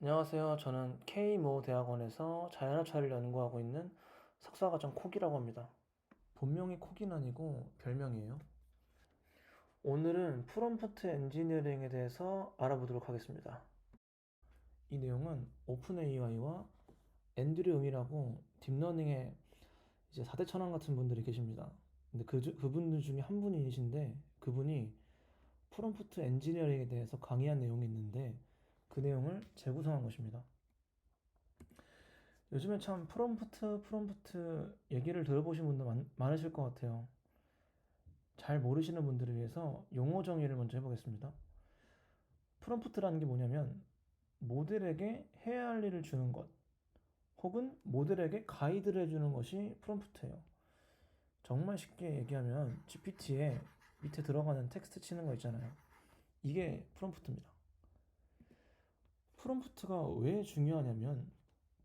안녕하세요. 저는 K모 대학원에서 자연합차를 연구하고 있는 석사과정 콕이라고 합니다. 본명이 콕은 아니고 별명이에요. 오늘은 프롬프트 엔지니어링에 대해서 알아보도록 하겠습니다. 이 내용은 오픈 AI와 앤드류 응이라고 딥러닝의 이제 4대 천왕 같은 분들이 계십니다. 근데 그분들 중에 한 분이신데 그분이 프롬프트 엔지니어링에 대해서 강의한 내용이 있는데 그 내용을 재구성한 것입니다. 요즘에 참 프롬프트 얘기를 들어보신 분들 많으실 것 같아요. 잘 모르시는 분들을 위해서 용어 정의를 먼저 해보겠습니다. 프롬프트라는 게 뭐냐면 모델에게 해야 할 일을 주는 것 혹은 모델에게 가이드를 해주는 것이 프롬프트예요. 정말 쉽게 얘기하면 GPT에 밑에 들어가는 텍스트 치는 거 있잖아요. 이게 프롬프트입니다. 프롬프트가 왜 중요하냐면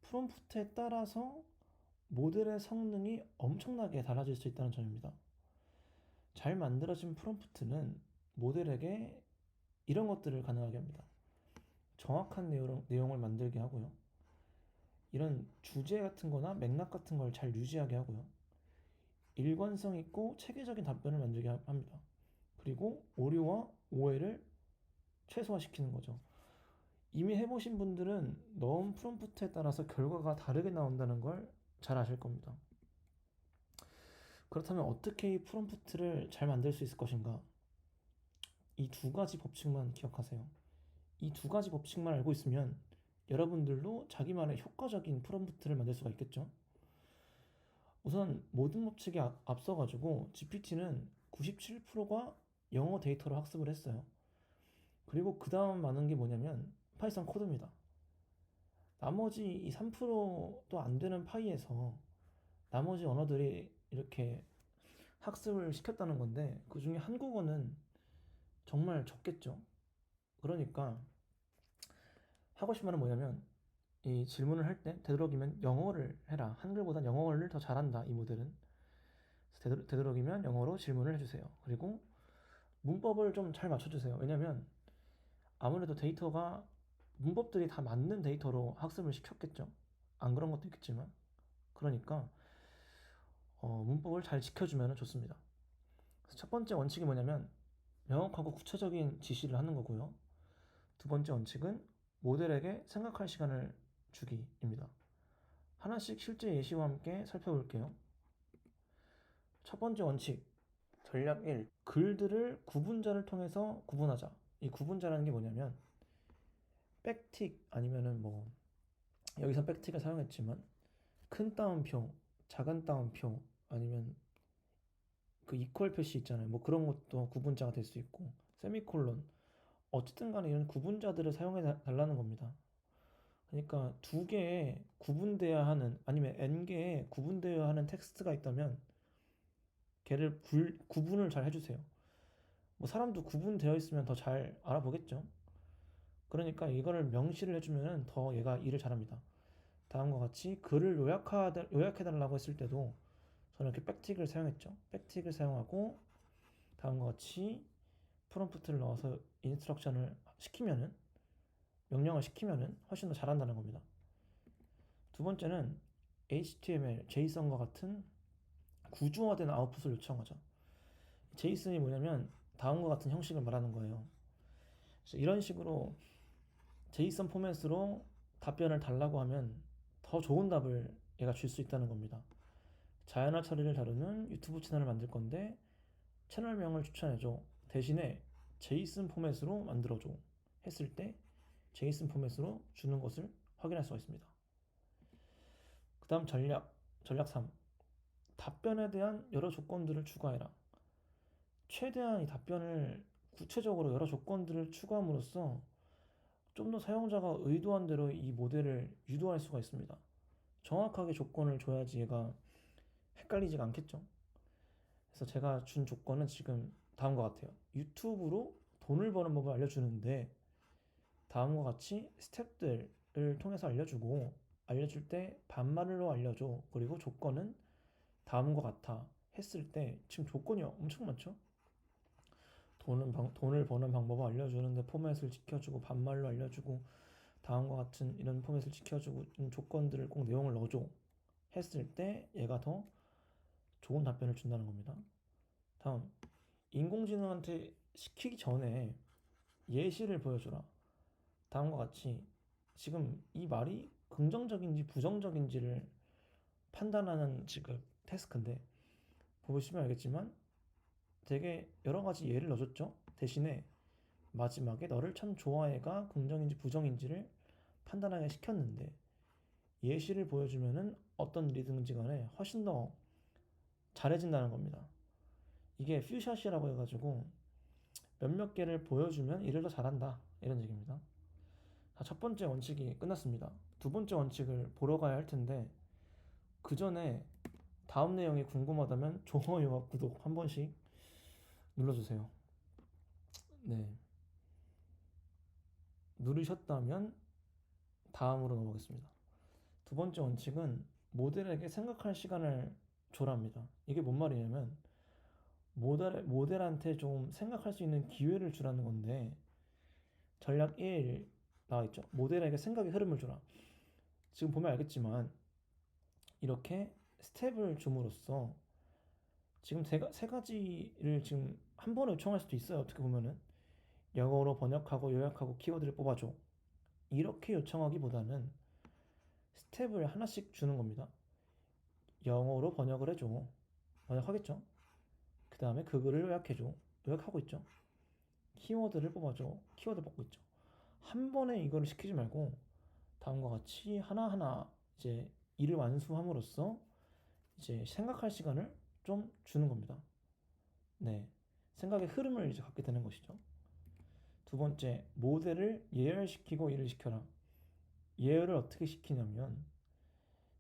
프롬프트에 따라서 모델의 성능이 엄청나게 달라질 수 있다는 점입니다. 잘 만들어진 프롬프트는 모델에게 이런 것들을 가능하게 합니다. 정확한 내용을 만들게 하고요. 이런 주제 같은 거나 맥락 같은 걸 잘 유지하게 하고요. 일관성 있고 체계적인 답변을 만들게 합니다. 그리고 오류와 오해를 최소화시키는 거죠. 이미 해보신 분들은 넣은 프롬프트에 따라서 결과가 다르게 나온다는 걸 잘 아실 겁니다. 그렇다면 어떻게 이 프롬프트를 잘 만들 수 있을 것인가? 이 두 가지 법칙만 기억하세요. 이 두 가지 법칙만 알고 있으면 여러분들도 자기만의 효과적인 프롬프트를 만들 수가 있겠죠. 우선 모든 법칙에 앞서가지고 GPT는 97%가 영어 데이터로 학습을 했어요. 그리고 그 다음 많은 게 뭐냐면 파이썬 코드입니다. 나머지 이 3%도 안 되는 파이에서 나머지 언어들이 이렇게 학습을 시켰다는 건데 그 중에 한국어는 정말 적겠죠. 그러니까 하고 싶은 말은 뭐냐면 이 질문을 할 때 되도록이면 영어를 해라. 한글보단 영어를 더 잘한다. 이 모델은. 되도록이면 영어로 질문을 해주세요. 그리고 문법을 좀 잘 맞춰주세요. 왜냐면 아무래도 데이터가 문법들이 다 맞는 데이터로 학습을 시켰겠죠. 안 그런 것도 있겠지만. 그러니까 문법을 잘 지켜주면 좋습니다. 그래서 첫 번째 원칙이 뭐냐면 명확하고 구체적인 지시를 하는 거고요. 두 번째 원칙은 모델에게 생각할 시간을 주기입니다. 하나씩 실제 예시와 함께 살펴볼게요. 첫 번째 원칙, 전략 1. 글들을 구분자를 통해서 구분하자. 이 구분자라는 게 뭐냐면, 백틱 아니면은 뭐, 여기서 백틱을 사용했지만, 큰 따옴표, 작은 따옴표, 아니면 그 이퀄 표시 있잖아요. 뭐 그런 것도 구분자가 될 수 있고, 세미콜론. 어쨌든 간에 이런 구분자들을 사용해 달라는 겁니다. 그러니까 두 개의 구분되어야 하는, 아니면 n 개의 구분되어야 하는 텍스트가 있다면, 걔를 구분을 잘 해주세요. 뭐 사람도 구분되어 있으면 더 잘 알아보겠죠. 그러니까 이거를 명시를 해주면 더 얘가 일을 잘합니다. 다음과 같이 글을 요약해달라고 했을 때도 저는 이렇게 백틱을 사용했죠. 백틱을 사용하고 다음과 같이 프롬프트를 넣어서 인스트럭션을 시키면은 명령을 시키면은 훨씬 더 잘한다는 겁니다. 두 번째는 HTML, JSON과 같은 구조화된 아웃풋을 요청하죠. JSON이 뭐냐면 다음과 같은 형식을 말하는 거예요. 그래서 이런 식으로 제이슨 포맷으로 답변을 달라고 하면 더 좋은 답을 얘가 줄 수 있다는 겁니다. 자연어 처리를 다루는 유튜브 채널을 만들 건데 채널명을 추천해줘. 대신에 제이슨 포맷으로 만들어줘. 했을 때 제이슨 포맷으로 주는 것을 확인할 수가 있습니다. 그 다음 전략 3. 답변에 대한 여러 조건들을 추가해라. 최대한 이 답변을 구체적으로 여러 조건들을 추가함으로써 좀 더 사용자가 의도한 대로 이 모델을 유도할 수가 있습니다. 정확하게 조건을 줘야지 얘가 헷갈리지가 않겠죠. 그래서 제가 준 조건은 지금 다음과 같아요. 유튜브로 돈을 버는 법을 알려주는데 다음과 같이 스텝들을 통해서 알려줄 때 반말로 알려줘. 그리고 조건은 다음과 같아 했을 때 지금 조건이 엄청 많죠. 돈을 버는 방법을 알려주는데 포맷을 지켜주고 반말로 알려주고 다음과 같은 이런 포맷을 지켜주고 이런 조건들을 꼭 내용을 넣어줘 했을 때 얘가 더 좋은 답변을 준다는 겁니다. 다음, 인공지능한테 시키기 전에 예시를 보여줘라. 다음과 같이 지금 이 말이 긍정적인지 부정적인지를 판단하는 지금 태스크인데, 보시면 알겠지만 되게 여러 가지 예를 넣어줬죠. 대신에 마지막에 너를 참 좋아해가 긍정인지 부정인지를 판단하게 시켰는데, 예시를 보여주면은 어떤 일이든지 간에 훨씬 더 잘해진다는 겁니다. 이게 퓨샷이라고 해가지고 몇몇 개를 보여주면 일을 더 잘한다, 이런 얘기입니다. 자, 첫 번째 원칙이 끝났습니다. 두 번째 원칙을 보러 가야 할 텐데, 그 전에 다음 내용이 궁금하다면 좋아요와 구독 한 번씩 눌러주세요. 네, 누르셨다면 다음으로 넘어가겠습니다. 두 번째 원칙은 모델에게 생각할 시간을 줘랍니다. 이게 뭔 말이냐면 모델한테 좀 생각할 수 있는 기회를 주라는 건데, 전략 1 나와 있죠. 모델에게 생각의 흐름을 주라. 지금 보면 알겠지만 이렇게 스텝을 줌으로써 지금 세 가지를 지금 한 번에 요청할 수도 있어요. 어떻게 보면은 영어로 번역하고 요약하고 키워드를 뽑아줘, 이렇게 요청하기보다는 스텝을 하나씩 주는 겁니다. 영어로 번역을 해줘, 번역하겠죠. 그 다음에 그 글을 요약해줘, 요약하고 있죠. 키워드를 뽑아줘, 키워드 뽑고 있죠. 한 번에 이거를 시키지 말고 다음과 같이 하나하나 이제 일을 완수함으로써 이제 생각할 시간을 좀 주는 겁니다. 네, 생각의 흐름을 이제 갖게 되는 것이죠. 두 번째, 모델을 예열시키고 일을 시켜라. 예열을 어떻게 시키냐면,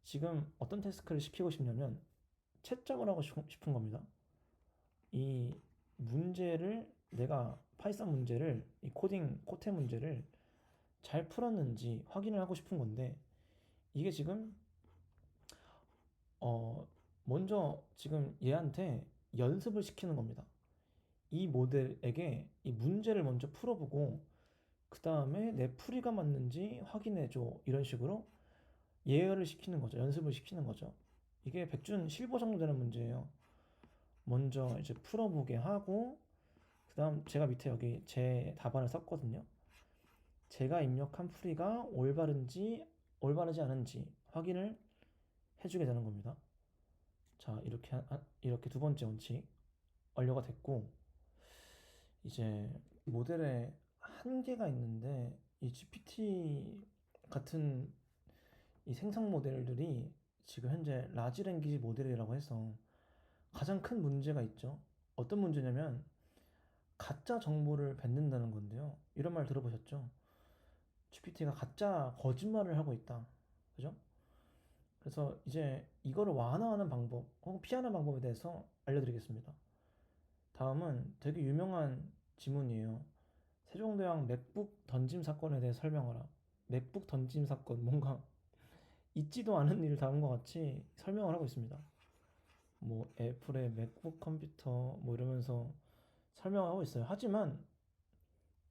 지금 어떤 태스크를 시키고 싶냐면 채점을 하고 싶은 겁니다. 이 문제를, 내가 파이썬 문제를, 이 코테 문제를 잘 풀었는지 확인을 하고 싶은 건데, 이게 지금 어 먼저 지금 얘한테 연습을 시키는 겁니다. 이 모델에게 이 문제를 먼저 풀어보고 그 다음에 내 풀이가 맞는지 확인해줘, 이런 식으로 예열을 시키는 거죠. 연습을 시키는 거죠. 이게 백준 실버 정도 되는 문제예요. 먼저 이제 풀어보게 하고 그 다음 제가 밑에 여기 제 답안을 썼거든요. 제가 입력한 풀이가 올바르지 않은지 확인을 해주게 되는 겁니다. 자, 이렇게 두 번째 원칙 완료가 됐고, 이제 모델에 한계가 있는데, 이 GPT 같은 이 생성 모델들이 지금 현재 라지 랭귀지 모델이라고 해서 가장 큰 문제가 있죠. 어떤 문제냐면 가짜 정보를 뱉는다는 건데요. 이런 말 들어보셨죠? GPT가 가짜 거짓말을 하고 있다. 그죠? 그래서 이제 이거를 완화하는 방법 혹은 피하는 방법에 대해서 알려드리겠습니다. 다음은 되게 유명한 지문이에요. 세종대왕 맥북 던짐 사건에 대해 설명하라. 맥북 던짐 사건, 뭔가 있지도 않은 일 다음과 같이 설명을 하고 있습니다. 뭐 애플의 맥북 컴퓨터 뭐 이러면서 설명하고 있어요. 하지만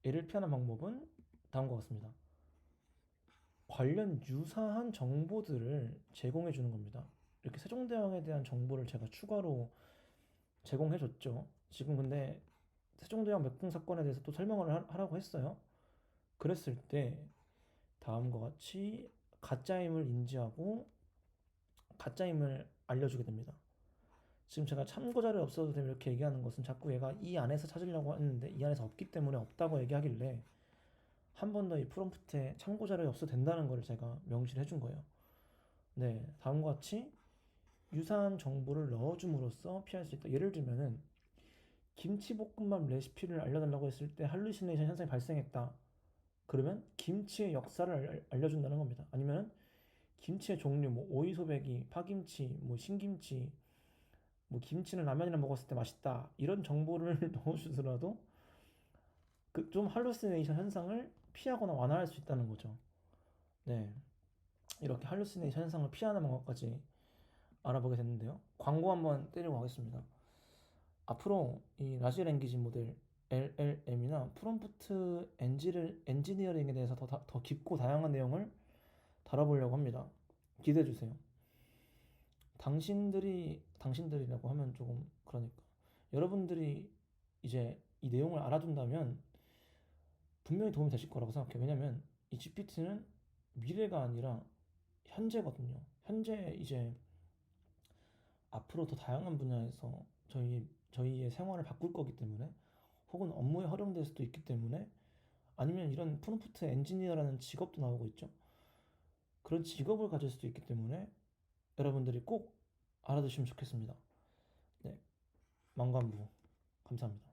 이를 피하는 방법은 다음과 같습니다. 관련 유사한 정보들을 제공해 주는 겁니다. 이렇게 세종대왕에 대한 정보를 제가 추가로 제공해 줬죠. 지금 근데 세종대왕 맥북 사건에 대해서 또 설명을 하라고 했어요. 그랬을 때 다음과 같이 가짜임을 인지하고 가짜임을 알려주게 됩니다. 지금 제가 참고 자료 없어도 되면 이렇게 얘기하는 것은 자꾸 얘가 이 안에서 찾으려고 했는데 이 안에서 없기 때문에 없다고 얘기하길래 한 번 더 이 프롬프트에 참고 자료가 없어도 된다는 걸 제가 명시를 해준 거예요. 네, 다음과 같이 유사한 정보를 넣어줌으로써 피할 수 있다. 예를 들면은 김치볶음밥 레시피를 알려달라고 했을 때 할루시네이션 현상이 발생했다. 그러면 김치의 역사를 알려준다는 겁니다. 아니면 김치의 종류, 뭐 오이소배기, 파김치, 뭐 신김치, 뭐 김치는 라면이랑 먹었을 때 맛있다, 이런 정보를 넣어주더라도 그 좀 할루시네이션 현상을 피하거나 완화할 수 있다는 거죠. 네, 이렇게 할루시네이션 현상을 피하는 방법까지 알아보게 됐는데요. 광고 한번 때리고 가겠습니다. 앞으로 이 라지 랭귀지 모델 LLM이나 프롬프트 엔지니어링에 대해서 더 깊고 다양한 내용을 다뤄보려고 합니다. 기대해 주세요. 당신들이라고 하면 조금 그러니까 여러분들이 이제 이 내용을 알아둔다면 분명히 도움이 되실 거라고 생각해요. 왜냐면 이 GPT는 미래가 아니라 현재거든요. 현재 이제 앞으로 더 다양한 분야에서 저희의 생활을 바꿀 거기 때문에 혹은 업무에 활용될 수도 있기 때문에 아니면 이런 프롬프트 엔지니어라는 직업도 나오고 있죠. 그런 직업을 가질 수도 있기 때문에 여러분들이 꼭 알아두시면 좋겠습니다. 네, 망관부 감사합니다.